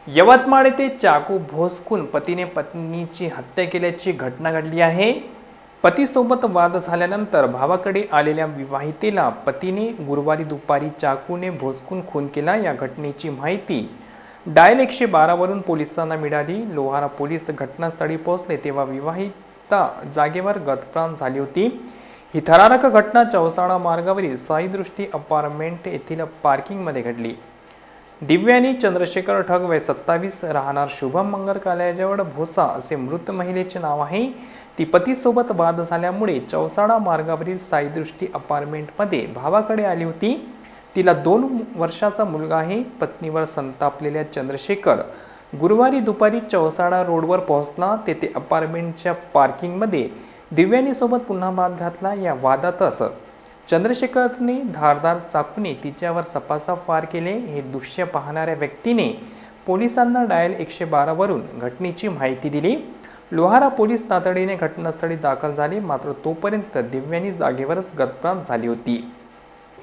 यवतमाळ येथे चाकू भोसकून पतीने पत्नीची हत्या केल्याची घटना घडली आहे। पतीसोबत वाद झाल्यानंतर भावाकडे आलेल्या विवाहितेला पतीने गुरुवारी दुपारी चाकूने भोसकून खून केला। या घटनेची माहिती डायल 112 वरून पोलिसांना मिळाली। लोहारा पोलीस घटनास्थळी पोहोचले तेव्हा विवाहिता जागेवर गतप्राण झाली होती। ही थरारक घटना चौसाळा मार्गावरील साईदृष्टी अपार्टमेंट येथील पार्किंगमध्ये घडली। दिव्यानी चंद्रशेखर ठग वय 27 राहणार शुभम मंगल कालेजवळ भोसा असे मृत महिलेचे नाव आहे। ती पतीसोबत वाद झाल्यामुळे चौसाळा मार्गावरील साईदृष्टी अपार्टमेंटमध्ये भावाकडे आली होती। तिला 2 वर्षाचा मुलगा आहे। पत्नीवर संतापलेल्या चंद्रशेखर गुरुवारी दुपारी चौसाळा रोडवर पोहोचला। तेथे अपार्टमेंटच्या पार्किंगमध्ये दिव्यानी सोबत पुन्हा वाद घातला। या वादातच चंद्रशेखरने धारदार चाकूने तिच्यावर सपासप वार केले। हे दृश्य पाहणाऱ्या व्यक्तीने पोलिसांना डायल 112 वरून घटनेची माहिती दिली। लोहारा पोलीस तातडीने घटनास्थळी दाखल झाले, मात्र तोपर्यंत दिव्यानी जागेवरच गतप्राण झाली होती।